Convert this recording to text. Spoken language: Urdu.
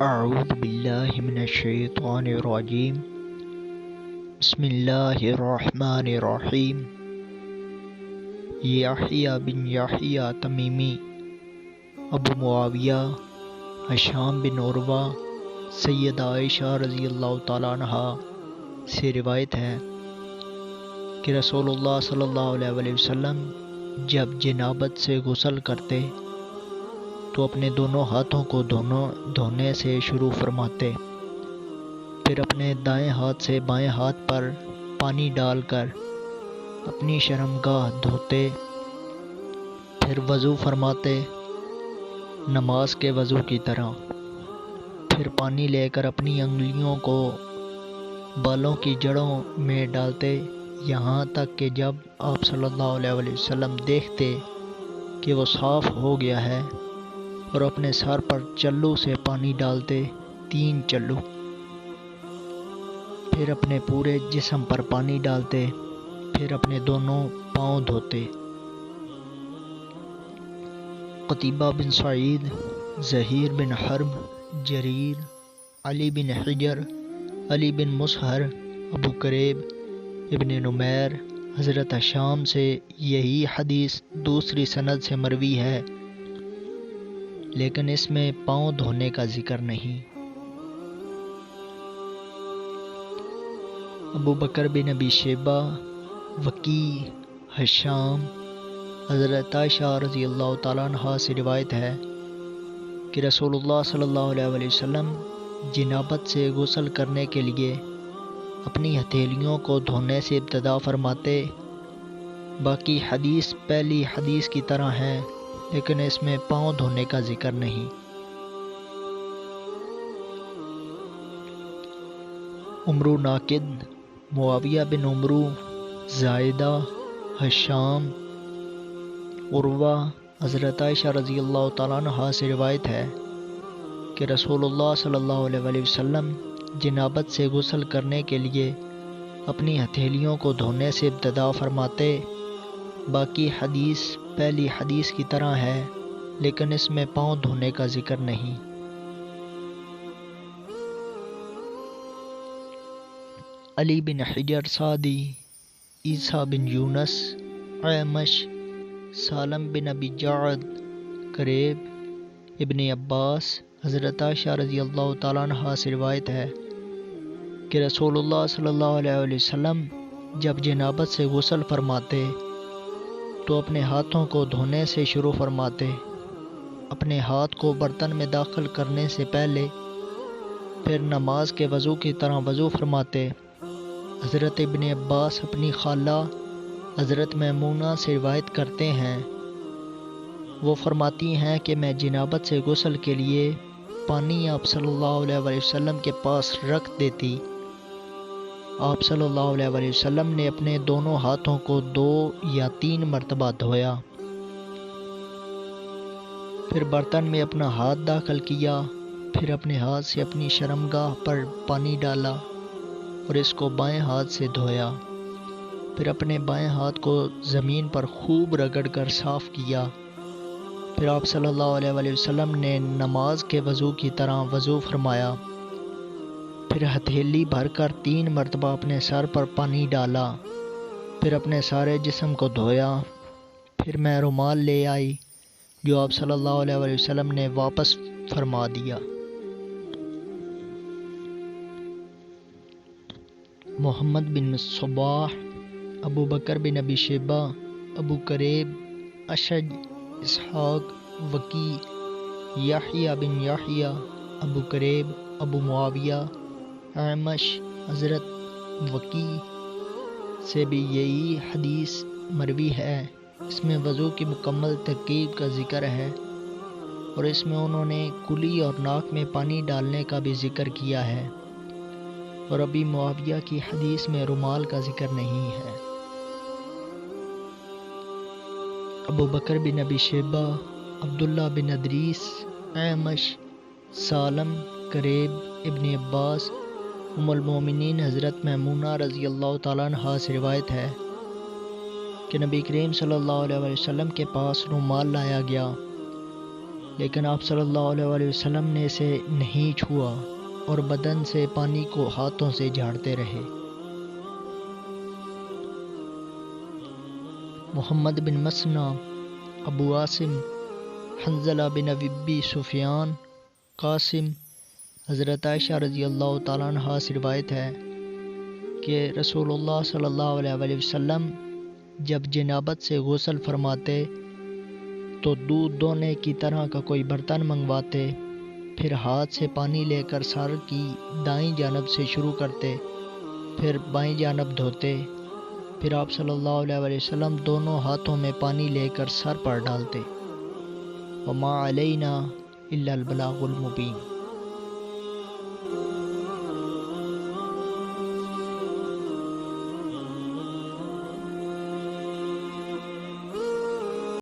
اعوذ باللہ من الشیطان الرجیم بسم اللہ الرحمن الرحیم یحییٰ بن یحییٰ تمیمی ابو معاویہ ہشام بن عروہ سیدہ عائشہ رضی اللہ تعالیٰ عنہا سے روایت ہے کہ رسول اللہ صلی اللہ علیہ وسلم جب جنابت سے غسل کرتے تو اپنے دونوں ہاتھوں کو دھونے سے شروع فرماتے، پھر اپنے دائیں ہاتھ سے بائیں ہاتھ پر پانی ڈال کر اپنی شرمگاہ دھوتے، پھر وضو فرماتے نماز کے وضو کی طرح، پھر پانی لے کر اپنی انگلیوں کو بالوں کی جڑوں میں ڈالتے، یہاں تک کہ جب آپ صلی اللہ علیہ وسلم دیکھتے کہ وہ صاف ہو گیا ہے اور اپنے سر پر چلو سے پانی ڈالتے 3 چلو، پھر اپنے پورے جسم پر پانی ڈالتے، پھر اپنے دونوں پاؤں دھوتے۔ قتیبہ بن سعید، زہیر بن حرب، جریر، علی بن حجر، علی بن مسہر، ابو کریب ابن نمیر، حضرت ہشام سے یہی حدیث دوسری سند سے مروی ہے، لیکن اس میں پاؤں دھونے کا ذکر نہیں۔ ابو بکر بن ابی شیبہ، وکیع، ہشام، حضرت عائشہ رضی اللہ تعالیٰ عنہا سے روایت ہے کہ رسول اللہ صلی اللہ علیہ وسلم جنابت سے غسل کرنے کے لیے اپنی ہتھیلیوں کو دھونے سے ابتدا فرماتے۔ باقی حدیث پہلی حدیث کی طرح ہے، لیکن اس میں پاؤں دھونے کا ذکر نہیں۔ عمرو ناقد، معاویہ بن عمرو، زائدہ، ہشام، عروہ، حضرت عائشہ رضی اللہ تعالیٰ عنہا سے روایت ہے کہ رسول اللہ صلی اللہ علیہ وسلم جنابت سے غسل کرنے کے لیے اپنی ہتھیلیوں کو دھونے سے ابتدا فرماتے۔ باقی حدیث پہلی حدیث کی طرح ہے، لیکن اس میں پاؤں دھونے کا ذکر نہیں۔ علی بن حجر سعدی، عیسیٰ بن یونس، اعمش، سالم بن ابی جعد، کریب ابن عباس، حضرت عائشہ رضی اللہ تعالیٰ عنہا سے روایت ہے کہ رسول اللہ صلی اللہ علیہ وسلم جب جنابت سے غسل فرماتے تو اپنے ہاتھوں کو دھونے سے شروع فرماتے، اپنے ہاتھ کو برتن میں داخل کرنے سے پہلے، پھر نماز کے وضو کی طرح وضو فرماتے۔ حضرت ابن عباس اپنی خالہ حضرت میمونہ سے روایت کرتے ہیں، وہ فرماتی ہیں کہ میں جنابت سے غسل کے لیے پانی آپ صلی اللہ علیہ وسلم کے پاس رکھ دیتی۔ آپ صلی اللہ علیہ وسلم نے اپنے دونوں ہاتھوں کو 2 یا 3 مرتبہ دھویا، پھر برتن میں اپنا ہاتھ داخل کیا، پھر اپنے ہاتھ سے اپنی شرمگاہ پر پانی ڈالا اور اس کو بائیں ہاتھ سے دھویا، پھر اپنے بائیں ہاتھ کو زمین پر خوب رگڑ کر صاف کیا، پھر آپ صلی اللہ علیہ وسلم نے نماز کے وضو کی طرح وضو فرمایا، پھر ہتھیلی بھر کر 3 مرتبہ اپنے سر پر پانی ڈالا، پھر اپنے سارے جسم کو دھویا، پھر میں رومال لے آئی جو آپ صلی اللہ علیہ وسلم نے واپس فرما دیا۔ محمد بن صباح، ابو بکر بن ابی شیبہ، ابو کریب، اشج، اسحاق، وکیع، یحییٰ بن یحییٰ، ابو کریب، ابو معاویہ، اعمش، حضرت وکیع سے بھی یہی حدیث مروی ہے۔ اس میں وضو کی مکمل ترکیب کا ذکر ہے اور اس میں انہوں نے کلی اور ناک میں پانی ڈالنے کا بھی ذکر کیا ہے، اور ابی معاویہ کی حدیث میں رومال کا ذکر نہیں ہے۔ ابو بکر بن ابی شیبہ، عبداللہ بن ادریس، اعمش، سالم، کریب ابن عباس، ام المومنین حضرت میمونہ رضی اللہ تعالیٰ عنہا سے روایت ہے کہ نبی کریم صلی اللہ علیہ وسلم کے پاس رومال لایا گیا، لیکن آپ صلی اللہ علیہ وسلم نے اسے نہیں چھوا اور بدن سے پانی کو ہاتھوں سے جھاڑتے رہے۔ محمد بن مسنہ، ابو عاصم، حنظلہ بن ابی سفیان، قاسم، حضرت عائشہ رضی اللہ تعالیٰ عنہ سے روایت ہے کہ رسول اللہ صلی اللہ علیہ وسلم جب جنابت سے غسل فرماتے تو دودھ دونے کی طرح کا کوئی برتن منگواتے، پھر ہاتھ سے پانی لے کر سر کی دائیں جانب سے شروع کرتے، پھر بائیں جانب دھوتے، پھر آپ صلی اللہ علیہ وسلم دونوں ہاتھوں میں پانی لے کر سر پر ڈالتے۔ وما علینا الا البلاغ المبین۔